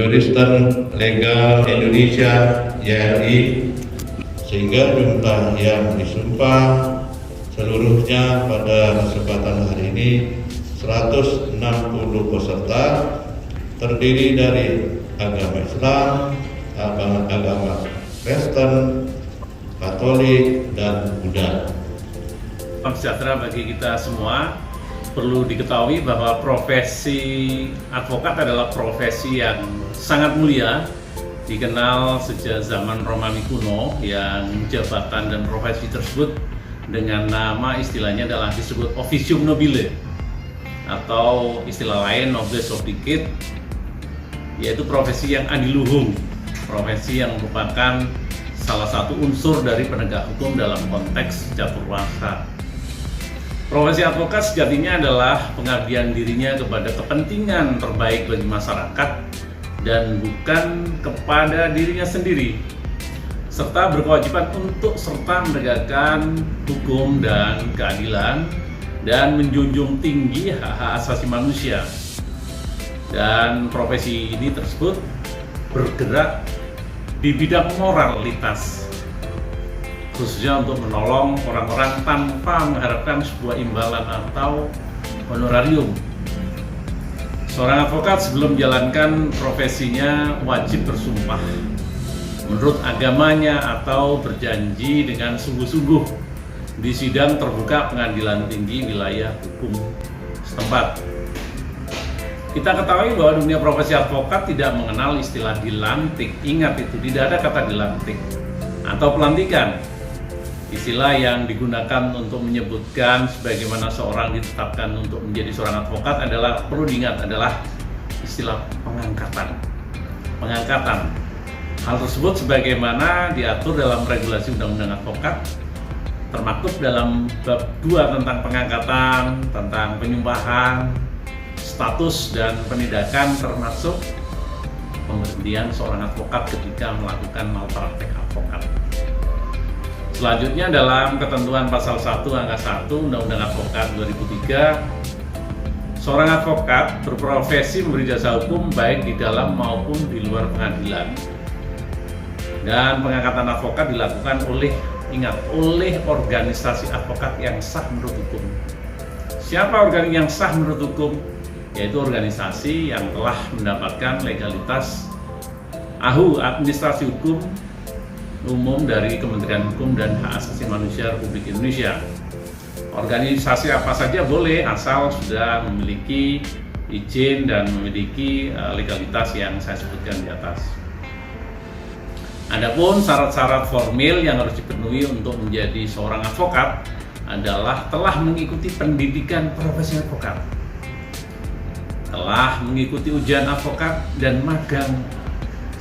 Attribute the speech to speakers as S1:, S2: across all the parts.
S1: Juristen Legal Indonesia YLI, sehingga jumlah yang disumpah seluruhnya pada kesempatan hari ini 160 peserta, terdiri dari agama Islam, agama Kristen, Katolik, dan Buddha.
S2: Salam sejahtera bagi kita semua. Perlu diketahui bahwa profesi advokat adalah profesi yang sangat mulia, dikenal sejak zaman Romawi kuno, yang jabatan dan profesi tersebut dengan nama istilahnya adalah disebut officium nobile, atau istilah lain nobles obligate, yaitu profesi yang adiluhung, profesi yang merupakan salah satu unsur dari penegak hukum dalam konteks catur kuasa. Profesi advokat sejatinya adalah pengabdian dirinya kepada kepentingan terbaik bagi masyarakat dan bukan kepada dirinya sendiri, serta berkewajiban untuk serta menegakkan hukum dan keadilan dan menjunjung tinggi hak-hak asasi manusia. Dan profesi ini tersebut bergerak di bidang moralitas, khususnya untuk menolong orang-orang tanpa mengharapkan sebuah imbalan atau honorarium. Seorang advokat sebelum menjalankan profesinya wajib bersumpah menurut agamanya atau berjanji dengan sungguh-sungguh di sidang terbuka pengadilan tinggi wilayah hukum setempat. Kita ketahui bahwa dunia profesi advokat tidak mengenal istilah dilantik. Ingat itu, tidak ada kata dilantik atau pelantikan. Istilah yang digunakan untuk menyebutkan sebagaimana seorang ditetapkan untuk menjadi seorang advokat adalah, perlu diingat, adalah istilah pengangkatan. Pengangkatan. Hal tersebut sebagaimana diatur dalam regulasi Undang-Undang Advokat, termaktub dalam bab 2 tentang pengangkatan, tentang penyumpahan, status dan penindakan, termasuk pemberhentian seorang advokat ketika melakukan malpraktek advokat. Selanjutnya dalam ketentuan pasal 1 angka 1 Undang-Undang Advokat 2003, seorang advokat berprofesi memberi jasa hukum baik di dalam maupun di luar pengadilan. Dan pengangkatan advokat dilakukan oleh organisasi advokat yang sah menurut hukum. Siapa organisasi yang sah menurut hukum? Yaitu organisasi yang telah mendapatkan legalitas AHU, Administrasi Hukum Umum dari Kementerian Hukum dan Hak Asasi Manusia Republik Indonesia. Organisasi apa saja boleh asal sudah memiliki izin dan memiliki legalitas yang saya sebutkan di atas. Adapun syarat-syarat formil yang harus dipenuhi untuk menjadi seorang advokat adalah telah mengikuti pendidikan profesi advokat, telah mengikuti ujian advokat dan magang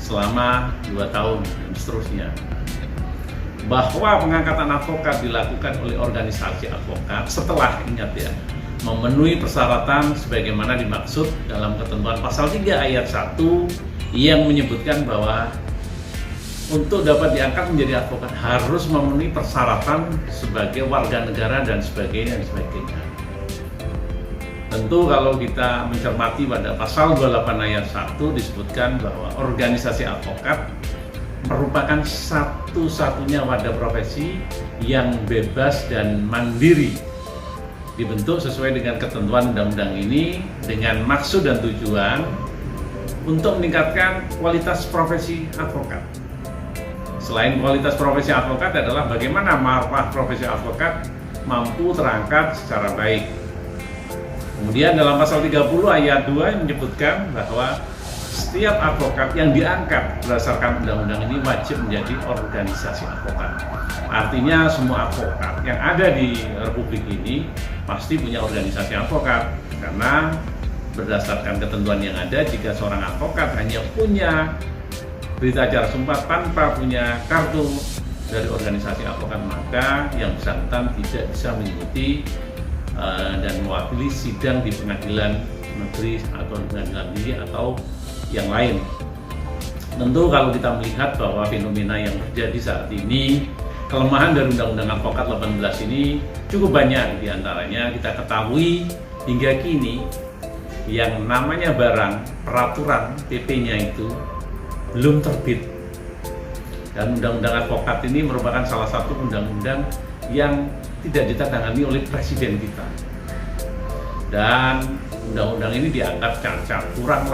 S2: selama 2 tahun dan seterusnya. Bahwa pengangkatan advokat dilakukan oleh organisasi advokat setelah, ingat ya, memenuhi persyaratan sebagaimana dimaksud dalam ketentuan pasal 3 ayat 1 yang menyebutkan bahwa untuk dapat diangkat menjadi advokat harus memenuhi persyaratan sebagai warga negara dan sebagainya. Tentu kalau kita mencermati pada pasal 28 ayat 1 disebutkan bahwa organisasi advokat merupakan satu-satunya wadah profesi yang bebas dan mandiri, dibentuk sesuai dengan ketentuan undang-undang ini dengan maksud dan tujuan untuk meningkatkan kualitas profesi advokat. Selain kualitas profesi advokat adalah bagaimana marwah profesi advokat mampu terangkat secara baik. Kemudian dalam pasal 30 ayat 2 menyebutkan bahwa setiap advokat yang diangkat berdasarkan undang-undang ini wajib menjadi organisasi advokat. Artinya semua advokat yang ada di Republik ini pasti punya organisasi advokat, karena berdasarkan ketentuan yang ada, jika seorang advokat hanya punya berita acara sumpah tanpa punya kartu dari organisasi advokat, maka yang bersangkutan tidak bisa mengikuti dan mewakili sidang di pengadilan negeri atau pengadilan tinggi atau yang lain. Tentu kalau kita melihat bahwa fenomena yang terjadi saat ini, kelemahan dari Undang-Undang Advokat 18 ini cukup banyak. Di antaranya kita ketahui hingga kini yang namanya barang, peraturan PP-nya itu belum terbit. Dan undang-undang advokat ini merupakan salah satu undang-undang yang tidak ditandatangani oleh presiden kita. Dan undang-undang ini dianggap cacat, kurang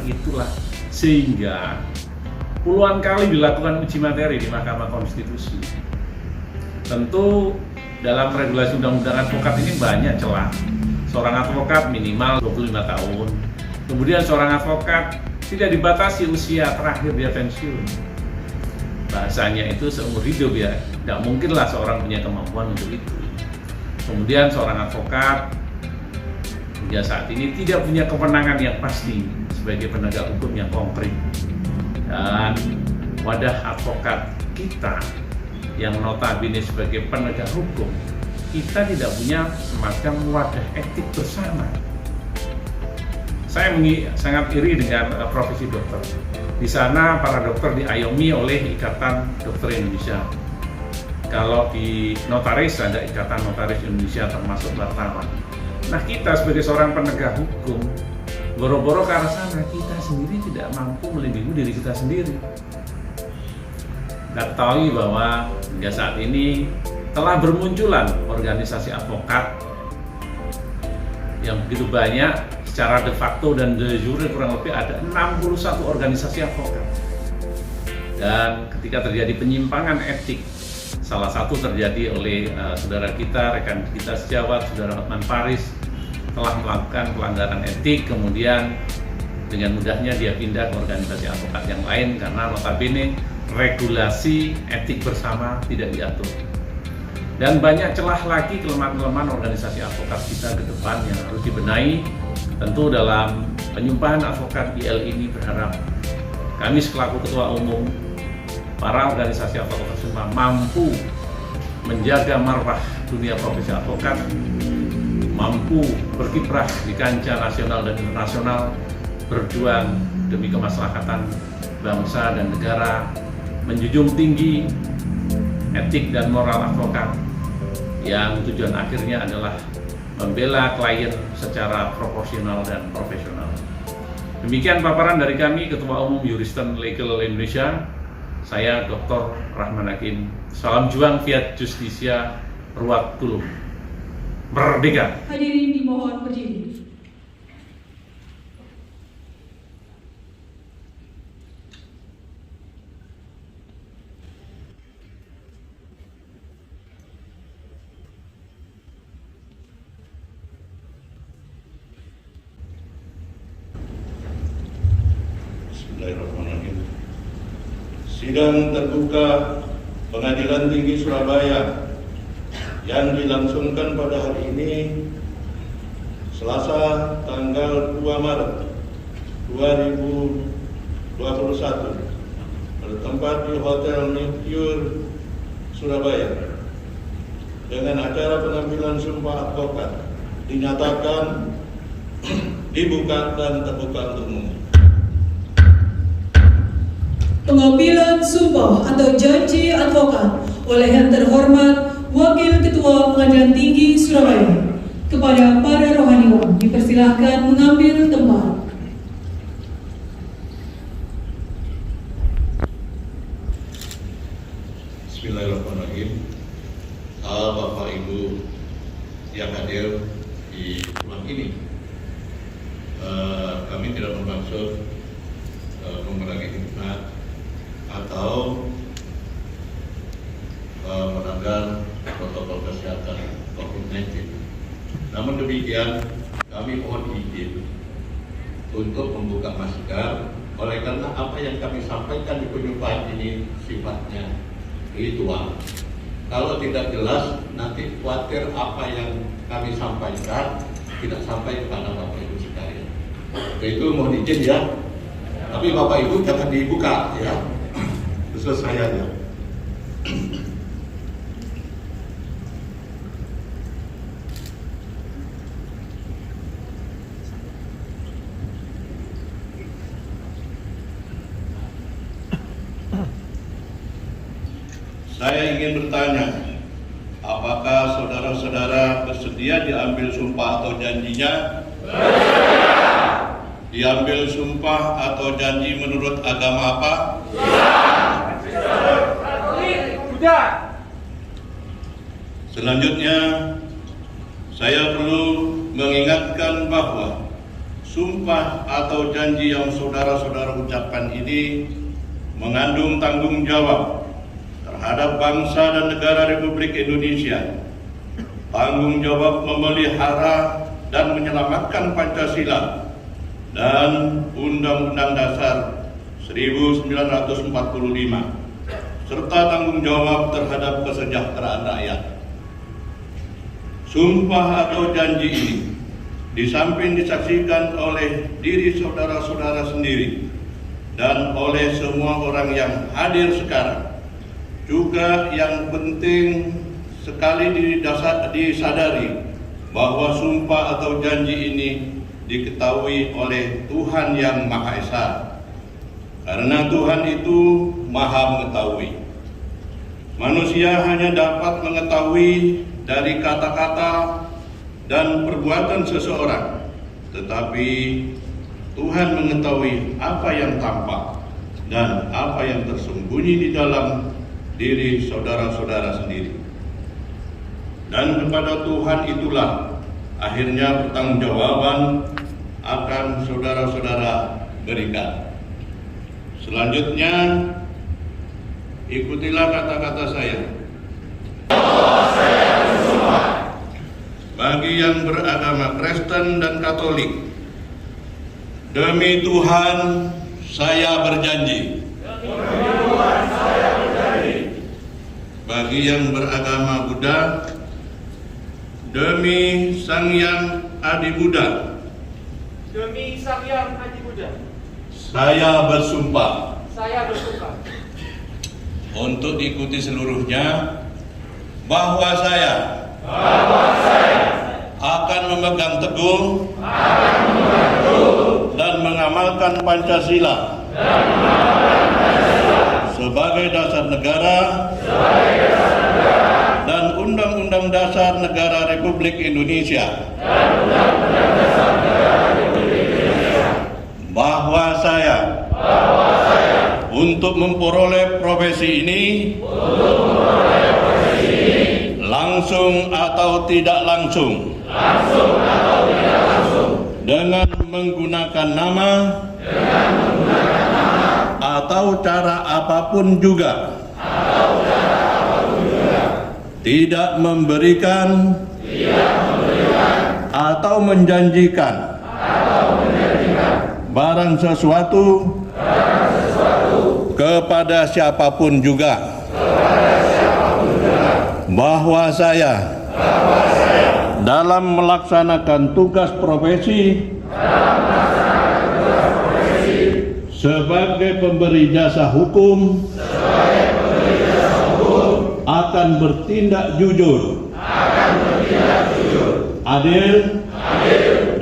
S2: itulah. Sehingga puluhan kali dilakukan uji materi di Mahkamah Konstitusi. Tentu dalam regulasi undang-undang advokat ini banyak celah. Seorang advokat minimal 25 tahun. Kemudian seorang advokat tidak dibatasi usia terakhir dia pensiun. Bahasanya itu seumur hidup ya. Tidak mungkinlah seorang punya kemampuan untuk itu. Kemudian seorang advokat hingga saat ini tidak punya kewenangan yang pasti sebagai penegak hukum yang konkret. Dan wadah advokat kita yang notabene sebagai penegak hukum, kita tidak punya semacam wadah etik bersama. Saya sangat iri dengan profesi dokter. Di sana para dokter diayomi oleh Ikatan Dokter Indonesia. Kalau di notaris ada Ikatan Notaris Indonesia termasuk wartawan. Nah, kita sebagai seorang penegak hukum, boro-boro ke arah sana, kita sendiri tidak mampu melindungi diri kita sendiri. Kita ketahui bahwa hingga saat ini telah bermunculan organisasi advokat yang begitu banyak, secara de facto dan de jure kurang lebih ada 61 organisasi advokat. Dan ketika terjadi penyimpangan etik, salah satu terjadi oleh saudara kita, rekan kita sejawat, saudara Hotman Paris, telah melakukan pelanggaran etik, kemudian dengan mudahnya dia pindah ke organisasi advokat yang lain karena notabene regulasi etik bersama tidak diatur. Dan banyak celah lagi kelemahan-kelemahan organisasi advokat kita ke depan yang harus dibenahi. Tentu dalam penyumpahan advokat IL ini berharap kami selaku ketua umum, para organisasi advokat bersumpah mampu menjaga marwah dunia profesi advokat, mampu berkiprah di kancah nasional dan internasional, berjuang demi kemaslahatan bangsa dan negara, menjunjung tinggi etik dan moral advokat yang tujuan akhirnya adalah membela klien secara proporsional dan profesional. Demikian paparan dari kami, Ketua Umum Juristen Legal Indonesia. Saya Dr. Rahman Hakim. Salam juang fiat justisia ruat kulum. Merdeka.
S3: Hadirin dimohon berdiri.
S1: Bismillahirrahmanirrahim. Sidang terbuka Pengadilan Tinggi Surabaya yang dilangsungkan pada hari ini, Selasa tanggal 2 Maret 2021, bertempat di Hotel Mercure Surabaya dengan acara pengambilan sumpah advokat dinyatakan dibuka dan terbuka untuk umum.
S3: Pengambilan sumpah atau janji advokat oleh yang terhormat Wakil Ketua Pengadilan Tinggi Surabaya kepada para rohaniwan dipersilahkan mengambil tempat.
S1: Bismillahirrahmanirrahim. Bapak Ibu yang hadir di ruang ini, kami tidak bermaksud mengurangi hikmat atau melanggar protokol kesehatan COVID-19. Namun demikian, kami mohon izin untuk membuka masker, oleh karena apa yang kami sampaikan di penyumpahan ini sifatnya ritual. Kalau tidak jelas, nanti khawatir apa yang kami sampaikan tidak sampai kepada Bapak Ibu sekalian. Itu mohon izin ya. Tapi Bapak Ibu jangan dibuka ya. Khusus saya aja. Saya ingin bertanya, apakah saudara-saudara bersedia diambil sumpah atau janjinya? diambil sumpah atau janji menurut agama apa? Selanjutnya, saya perlu mengingatkan bahwa sumpah atau janji yang saudara-saudara ucapkan ini mengandung tanggung jawab terhadap bangsa dan negara Republik Indonesia, tanggung jawab memelihara dan menyelamatkan Pancasila dan Undang-Undang Dasar 1945, serta tanggung jawab terhadap kesejahteraan rakyat. Sumpah atau janji ini di samping disaksikan oleh diri saudara-saudara sendiri dan oleh semua orang yang hadir sekarang, juga yang penting sekali disadari bahwa sumpah atau janji ini diketahui oleh Tuhan yang Maha Esa, karena Tuhan itu Maha mengetahui. Manusia hanya dapat mengetahui dari kata-kata dan perbuatan seseorang, tetapi Tuhan mengetahui apa yang tampak dan apa yang tersembunyi di dalam diri saudara-saudara sendiri. Dan kepada Tuhan itulah akhirnya pertanggungjawaban akan saudara-saudara berikan. Selanjutnya, ikutilah kata-kata saya. Bagi yang beragama Kristen dan Katolik, demi Tuhan saya berjanji. Bagi yang beragama Buddha, demi Sang Hyang Adi Buddha,
S4: demi Sang Hyang Adi Buddha,
S1: saya bersumpah.
S4: saya bersumpah
S1: Untuk diikuti seluruhnya, bahwa saya akan memegang teguh dan mengamalkan Pancasila sebagai dasar negara dan Undang-Undang Dasar Negara Republik Indonesia, bahwa saya untuk memperoleh profesi ini langsung atau tidak langsung dengan menggunakan nama atau cara apapun juga tidak memberikan atau menjanjikan barang sesuatu kepada siapapun juga, bahwa saya dalam melaksanakan tugas profesi sebagai pemberi jasa hukum akan bertindak jujur, adil,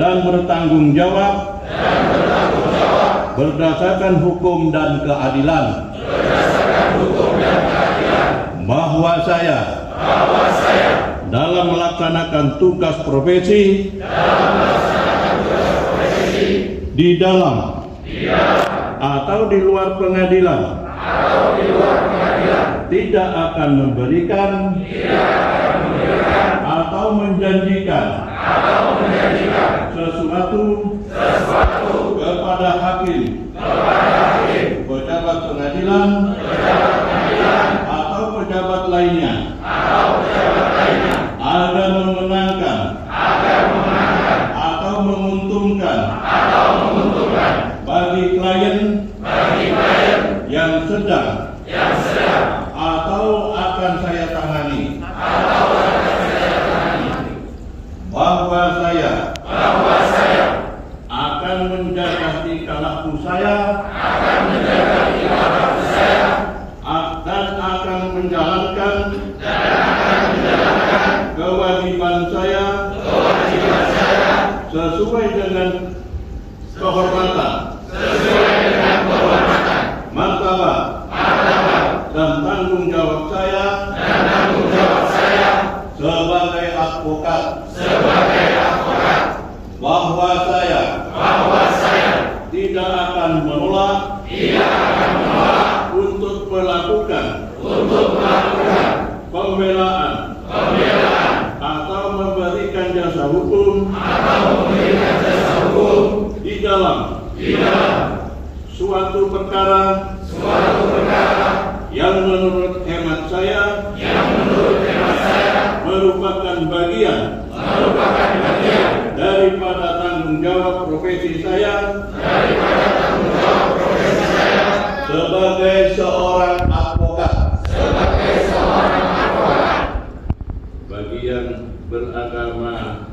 S1: dan bertanggung jawab berdasarkan hukum dan keadilan, bahwa saya dalam melaksanakan tugas profesi di dalam atau di luar pengadilan tidak akan memberikan atau menjanjikan sesuatu kepada hakim, pejabat pengadilan, atau pejabat lainnya agar memenangkan atau menguntungkan bagi klien yang sedang atau akan saya tangani, bahwa saya akan menjaga tingkah laku saya dan akan menjalankan kewajiban saya sesuai dengan kehormatan, martabat, dan tanggung jawab saya sebagai advokat, bahwa saya merupakan bagian daripada tanggung jawab profesi saya sebagai seorang advokat bagi yang beragama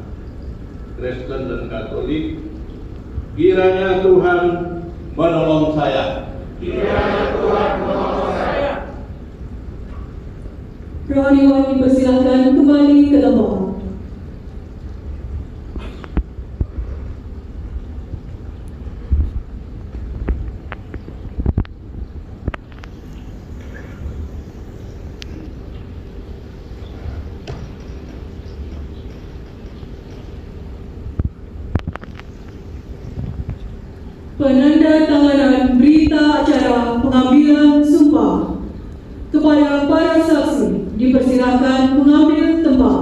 S1: Kristen dan Katolik. Kiranya Tuhan menolong saya.
S3: Rohaniwan dipersilakan kembali ke tempat. Penandatanganan berita acara pengambilan sumpah. Kepada para saksi dipersilakan mengambil tempat.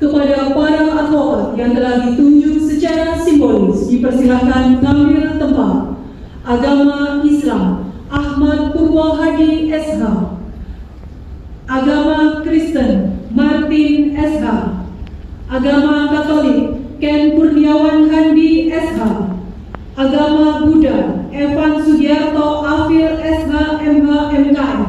S3: Kepada para advokat yang telah ditunjuk secara simbolis dipersilakan mengambil tempat. Agama Islam Ahmad Purwo Hadi SH. Agama Kristen Martin SH. Agama Katolik Ken Kurniawan Handi SH. Agama Buddha Evan Sugiarto Afil SH MH MKM.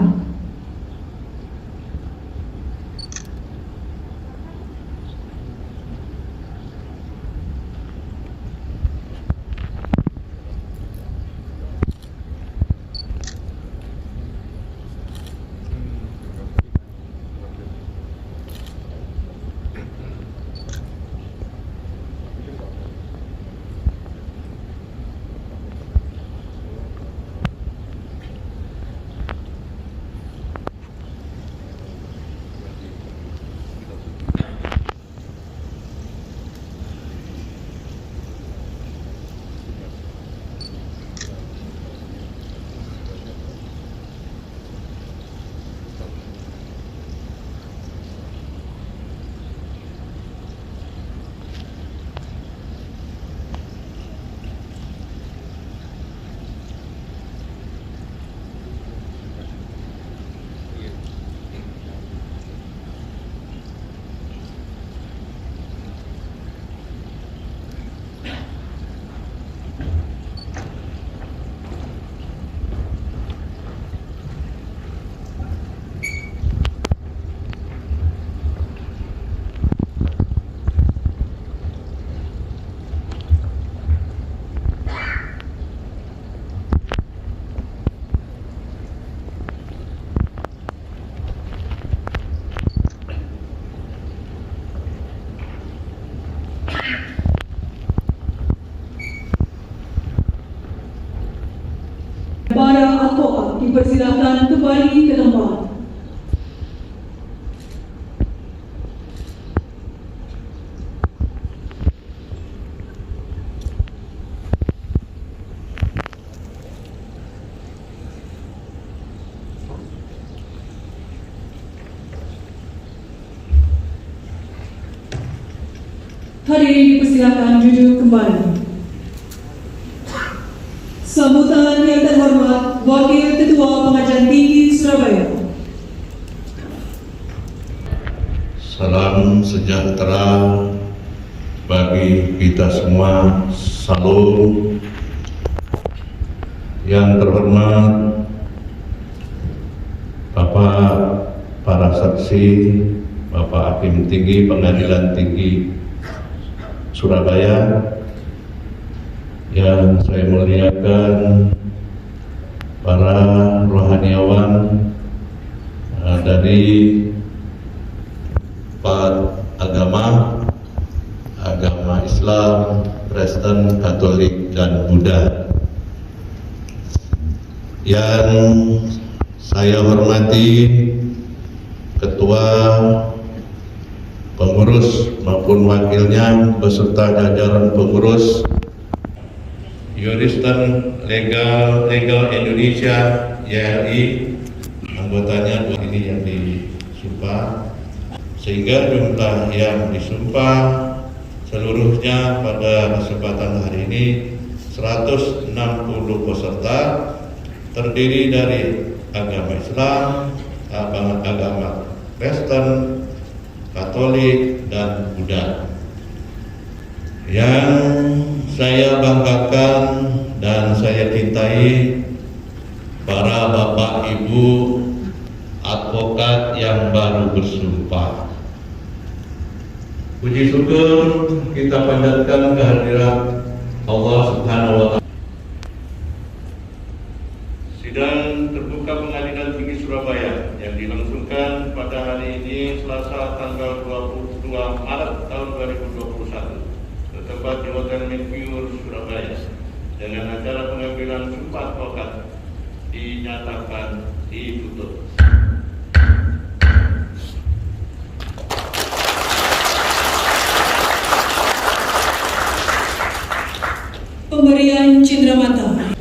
S3: Para advokat dipersilakan kembali ke tempat. Hadirin dipersilakan duduk kembali. Sambutan yang terhormat Wakil Ketua Pengadilan Tinggi Surabaya.
S1: Salam sejahtera bagi kita semua. Salam. Yang terhormat Bapak para saksi, Bapak Hakim Tinggi Pengadilan Tinggi Surabaya, yang saya muliakan para rohaniawan dari empat agama Islam, Kristen, Katolik, dan Buddha. Yang saya hormati Ketua, pengurus maupun wakilnya beserta jajaran pengurus Juristen Legal Indonesia YLI, anggotanya ini yang disumpah, sehingga jumlah yang disumpah
S5: Seluruhnya pada kesempatan hari ini 160 peserta terdiri dari agama Islam, agama Kristen, Katolik, dan Buddha. Yang saya banggakan dan saya cintai para bapak ibu advokat yang baru bersumpah. Puji syukur kita panjatkan kehadirat Allah Subhanahu wa Ta'ala. Sidang terbuka Pengadilan Tinggi Surabaya yang dilangsungkan pada hari ini Selasa tanggal 22 Maret tahun 2021 bertempat di Hotel Mercure Surabaya dengan acara pengambilan sumpah advokat dinyatakan ditutup.
S3: Pemberian cindera mata